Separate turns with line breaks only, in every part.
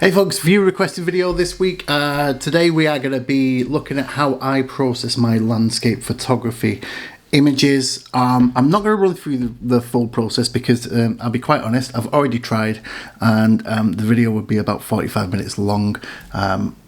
Hey folks, viewer requested video this week. Today we are going to be looking at how I process my landscape photography images. I'm not going to run through the full process because I'll be quite honest, I've already tried and the video would be about 45 minutes long.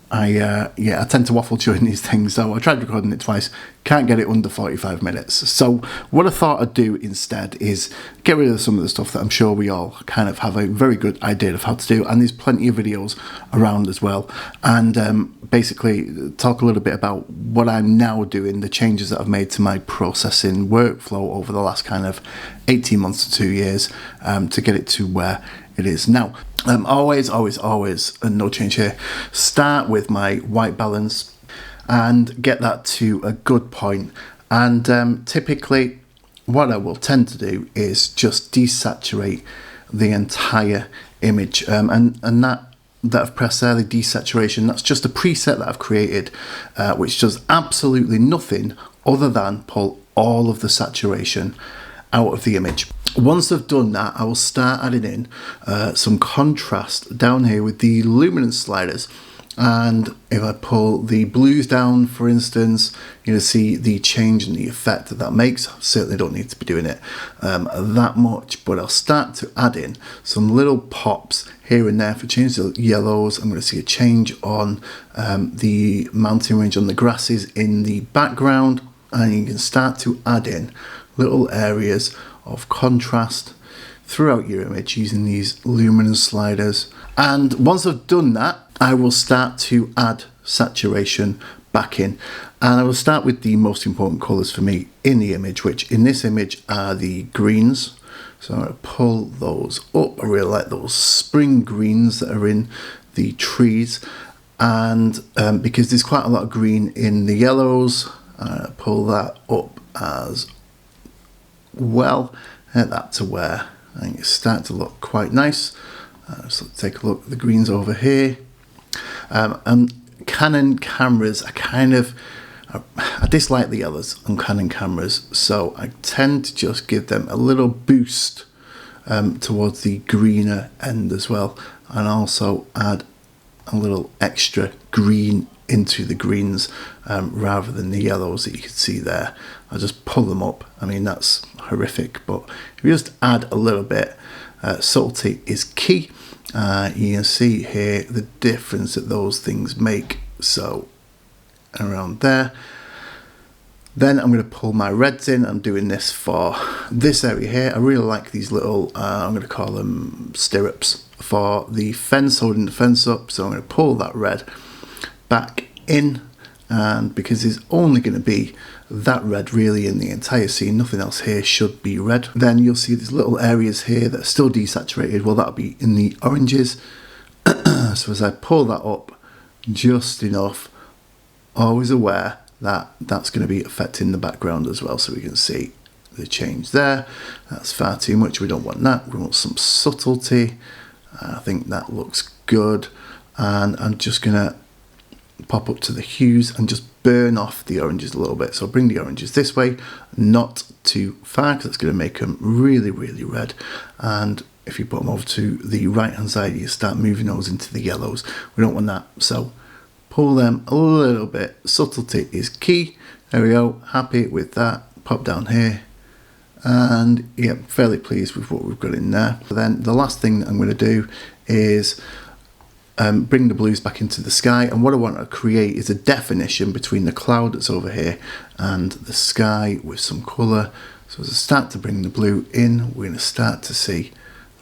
I tend to waffle during these things, so I tried recording it twice, can't get it under 45 minutes. So what I thought I'd do instead is get rid of some of the stuff that I'm sure we all kind of have a very good idea of how to do, and there's plenty of videos around as well, and basically talk a little bit about what I'm now doing, the changes that I've made to my processing workflow over the last kind of 18 months to 2 years to get it to where it is now. Always, and no change here, start with my white balance and get that to a good point. And typically what I will tend to do is just desaturate the entire image. And that I've pressed there, the desaturation, that's just a preset that I've created, which does absolutely nothing other than pull all of the saturation out of the image. Once I've done that, I will start adding in some contrast down here with the luminance sliders. And if I pull the blues down, for instance, you'll see the change in the effect that makes. I certainly don't need to be doing it that much, but I'll start to add in some little pops here and there for change the yellows. I'm going to see a change on the mountain range on the grasses in the background, and you can start to add in little areas of contrast throughout your image using these luminance sliders. And once I've done that, I will start to add saturation back in, and I will start with the most important colors for me in the image, which in this image are the greens. So I'm going to pull those up. I really like those spring greens that are in the trees, and because there's quite a lot of green in the yellows, pull that up as well, and that to where I think it's starting to look quite nice. So let's take a look at the greens over here. And Canon cameras, I dislike the yellows on Canon cameras, so I tend to just give them a little boost towards the greener end as well, and also add a little extra green into the greens rather than the yellows that you can see there. I just pull them up. I mean, that's horrific, but if you just add a little bit, subtlety is key. You can see here the difference that those things make. So around there. Then I'm going to pull my reds in. I'm doing this for this area here. I really like these little, I'm going to call them stirrups for the fence, holding the fence up. So I'm going to pull that red back in, and because there's only going to be that red really in the entire scene, nothing else here should be red. Then you'll see these little areas here that are still desaturated. Well, that'll be in the oranges. So as I pull that up just enough, always aware that that's going to be affecting the background as well, so we can see the change there. That's far too much. We don't want that. We want some subtlety. I think that looks good, and I'm just gonna pop up to the hues and just burn off the oranges a little bit. So bring the oranges this way, not too far, because that's going to make them really red. And if you put them over to the right hand side, you start moving those into the yellows. We don't want that, so pull them a little bit. Subtlety is key. There we go, happy with that. Pop down here, and yeah, fairly pleased with what we've got in there. Then the last thing that I'm going to do is bring the blues back into the sky, and what I want to create is a definition between the cloud that's over here and the sky with some colour. So as I start to bring the blue in, we're going to start to see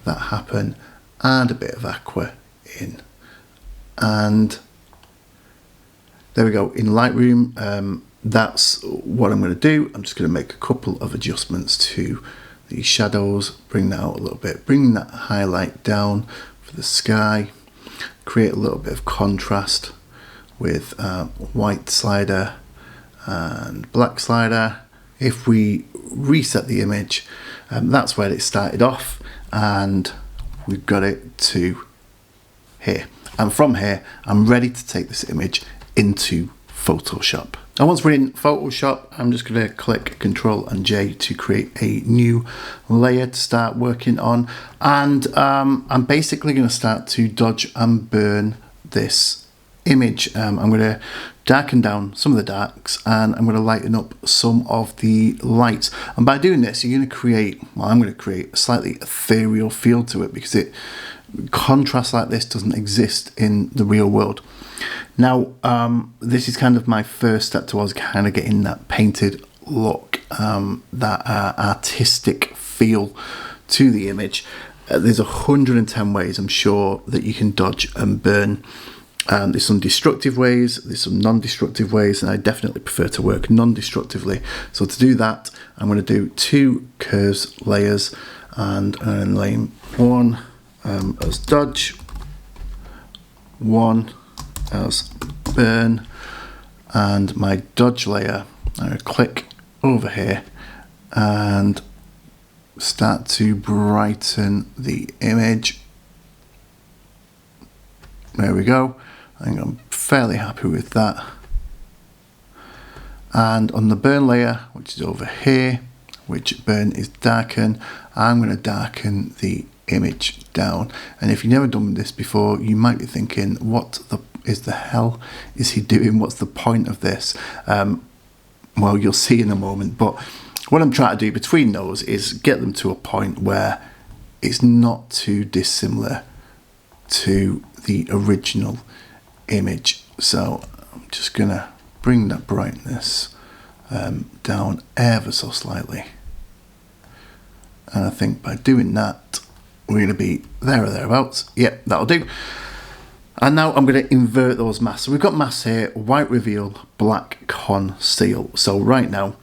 that happen, and a bit of aqua in, and there we go. In Lightroom, that's what I'm going to do. I'm just going to make a couple of adjustments to the shadows, bring that out a little bit, bring that highlight down for the sky, create a little bit of contrast with white slider and black slider. If we reset the image, that's where it started off, and we've got it to here. And from here, I'm ready to take this image into Photoshop. And once we're in Photoshop, I'm just going to click Ctrl and J to create a new layer to start working on. And I'm basically going to start to dodge and burn this image. I'm going to darken down some of the darks, and I'm going to lighten up some of the lights. And by doing this, you're going to create, well, I'm going to create a slightly ethereal feel to it, because contrast like this doesn't exist in the real world. Now, this is kind of my first step towards kind of getting that painted look, that artistic feel to the image. There's 110 ways, I'm sure, that you can dodge and burn. There's some destructive ways, there's some non-destructive ways, and I definitely prefer to work non-destructively. So to do that, I'm going to do 2 curves layers, and I'm going to lay one as dodge, one as burn, and my dodge layer, I'm going to click over here and start to brighten the image. There we go. I think I'm fairly happy with that. And on the burn layer, which is over here, which burn is darken, I'm going to darken the image down. And if you've never done this before, you might be thinking, what the hell is he doing? What's the point of this? Well, you'll see in a moment, but what I'm trying to do between those is get them to a point where it's not too dissimilar to the original image. So I'm just gonna bring that brightness down ever so slightly, and I think by doing that we're going to be there or thereabouts. Yep, that'll do. And now I'm going to invert those masks. So we've got masks here: white reveal, black conceal. So right now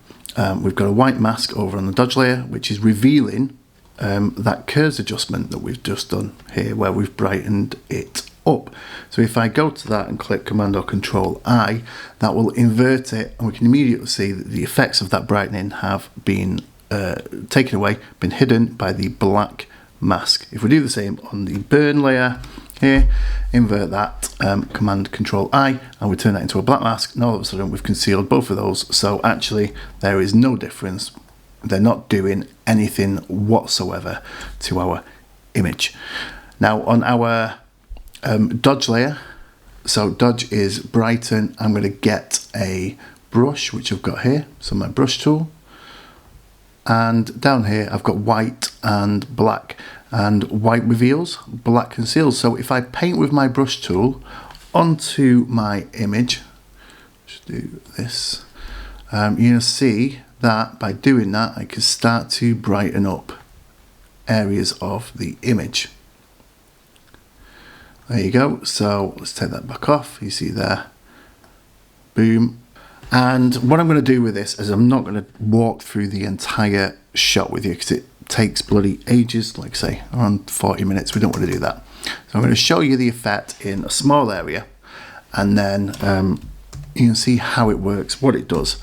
we've got a white mask over on the dodge layer, which is revealing that curves adjustment that we've just done here, where we've brightened it up. So if I go to that and click Command or Control I, that will invert it, and we can immediately see that the effects of that brightening have been taken away, been hidden by the black mask. If we do the same on the burn layer here, invert that, Command Control I, and we turn that into a black mask, and all of a sudden we've concealed both of those. So actually there is no difference. They're not doing anything whatsoever to our image. Now on our dodge layer, so dodge is brighten, I'm going to get a brush, which I've got here, so my brush tool, and down here I've got white and black, and white reveals, black conceals. So if I paint with my brush tool onto my image, just do this, you're going to see that by doing that I can start to brighten up areas of the image. There you go. So let's take that back off. You see there, boom. And what I'm going to do with this is I'm not going to walk through the entire shot with you, because it takes bloody ages, like say around 40 minutes. We don't want to do that. So I'm going to show you the effect in a small area, and then you can see how it works, what it does,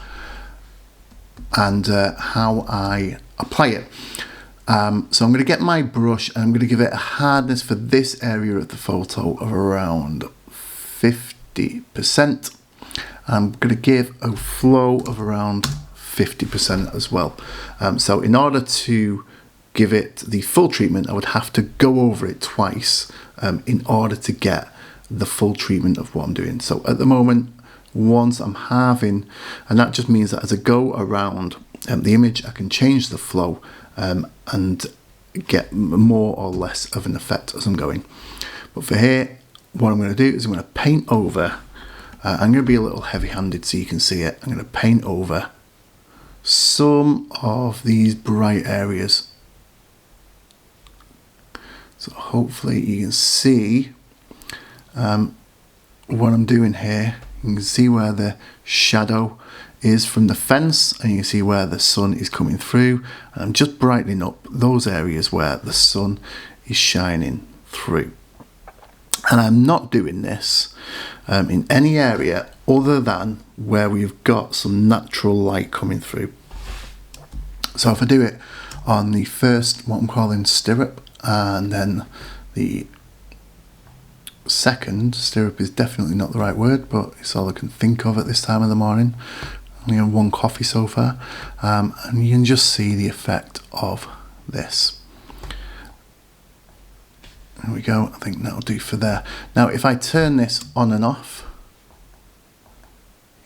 and how I apply it. So I'm going to get my brush, and I'm going to give it a hardness for this area of the photo of around 50%. I'm going to give a flow of around 50% as well. So in order to give it the full treatment, I would have to go over it twice in order to get the full treatment of what I'm doing. So at the moment, once I'm halving, and that just means that as I go around the image, I can change the flow and get more or less of an effect as I'm going. But for here, what I'm going to do is I'm going to paint over. I'm going to be a little heavy-handed so you can see it. I'm going to paint over some of these bright areas. So hopefully you can see what I'm doing here. You can see where the shadow is from the fence, and you can see where the sun is coming through. And I'm just brightening up those areas where the sun is shining through. And I'm not doing this in any area other than where we've got some natural light coming through. So if I do it on the first, what I'm calling stirrup, and then the second. Stirrup is definitely not the right word, but it's all I can think of at this time of the morning. Only had one coffee so far, and you can just see the effect of this. There we go. I think that'll do for there. Now if I turn this on and off,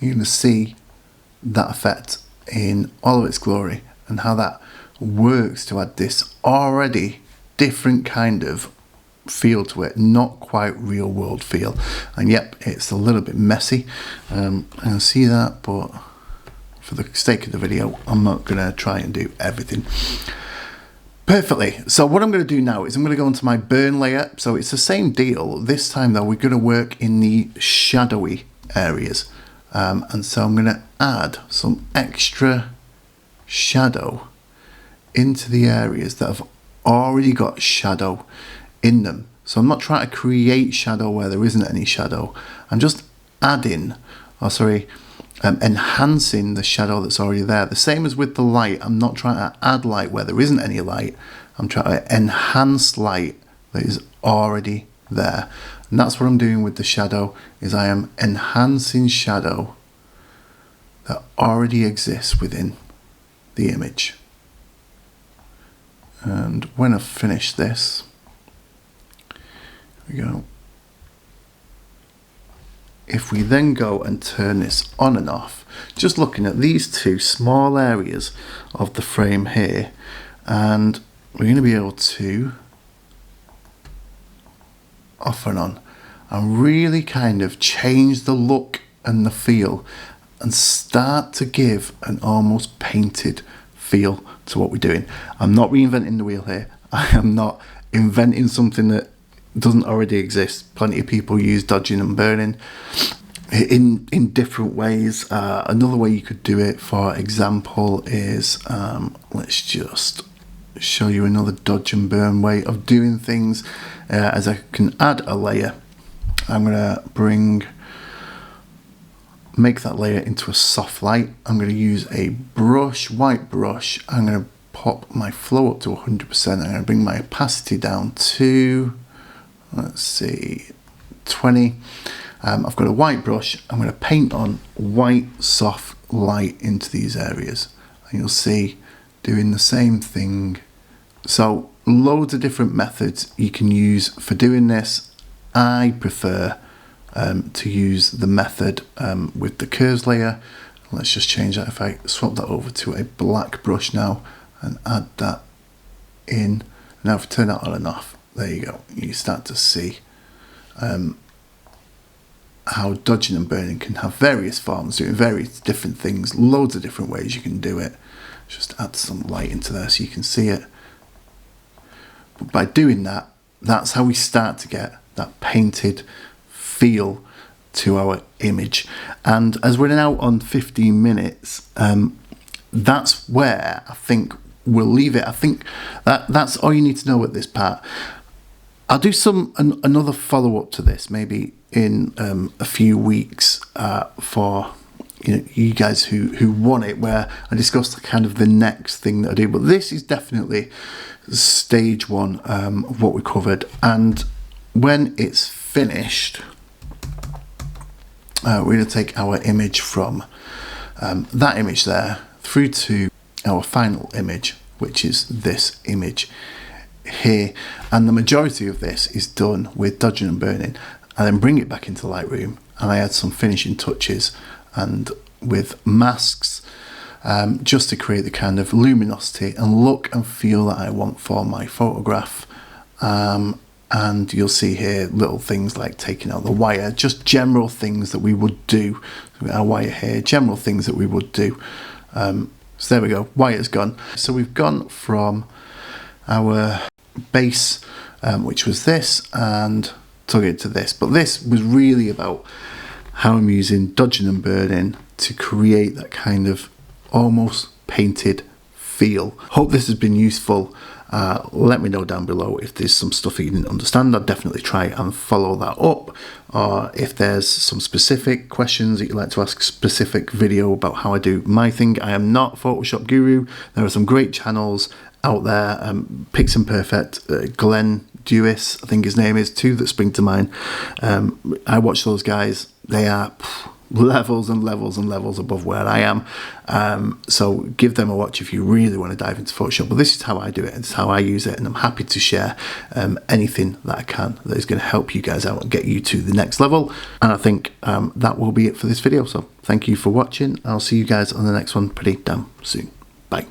you're going to see that effect in all of its glory, and how that works to add this already different kind of feel to it, not quite real world feel. And yep, it's a little bit messy. I can see that, but for the sake of the video, I'm not going to try and do everything perfectly. So what I'm going to do now is I'm going to go into my burn layer. So it's the same deal. This time though, we're going to work in the shadowy areas. And so I'm going to add some extra shadow into the areas that have already got shadow in them. So I'm not trying to create shadow where there isn't any shadow. I'm just adding, enhancing the shadow that's already there. The same as with the light. I'm not trying to add light where there isn't any light. I'm trying to enhance light that is already there. And that's what I'm doing with the shadow, is I am enhancing shadow that already exists within the image. And when I've finished this, here we go. If we then go and turn this on and off, just looking at these two small areas of the frame here, and we're going to be able to off and on and really kind of change the look and the feel and start to give an almost painted feel to what we're doing. I'm not reinventing the wheel here. I am not inventing something that doesn't already exist. Plenty of people use dodging and burning in different ways. Another way you could do it, for example, is let's just show you another dodge and burn way of doing things. As I can add a layer, I'm going to make that layer into a soft light. I'm going to use a brush, white brush. I'm going to pop my flow up to 100%. I'm going to bring my opacity down to, let's see, 20. I've got a white brush. I'm going to paint on white soft light into these areas, and you'll see doing the same thing. So loads of different methods you can use for doing this. I prefer to use the method with the curves layer. Let's just change that. If I swap that over to a black brush now and add that in, now if I turn that on and off, there you go, you start to see how dodging and burning can have various forms, doing various different things, loads of different ways you can do it. Just add some light into there so you can see it. But by doing that, that's how we start to get that painted feel to our image. And as we're now on 15 minutes, that's where I think we'll leave it. I think that's all you need to know at this part. I'll do another follow-up to this maybe in a few weeks for you guys who want it, where I discuss kind of the next thing that I do. But this is definitely stage one of what we covered. And when it's finished, we're going to take our image from that image there through to our final image, which is this image here. And the majority of this is done with dodging and burning. I then bring it back into Lightroom and I add some finishing touches and with masks, just to create the kind of luminosity and look and feel that I want for my photograph. And you'll see here little things like taking out the wire, just general things that we would do. Our wire here, general things that we would do. So there we go, wire's gone. So we've gone from our base, which was this, and took it to this. But this was really about how I'm using dodging and burning to create that kind of almost painted feel. Hope this has been useful. Let me know down below if there's some stuff that you didn't understand. I'll definitely try and follow that up. Or if there's some specific questions that you'd like to ask, specific video about how I do my thing. I am not Photoshop guru. There are some great channels out there. Pixel Perfect, Glenn Dewis, I think his name is, two that spring to mind. I watch those guys. They are levels and levels and levels above where I am. So give them a watch if you really want to dive into Photoshop. But this is how I do it. It's how I use it. And I'm happy to share anything that I can that is going to help you guys out and get you to the next level. And I think that will be it for this video. So thank you for watching. I'll see you guys on the next one pretty damn soon. Bye.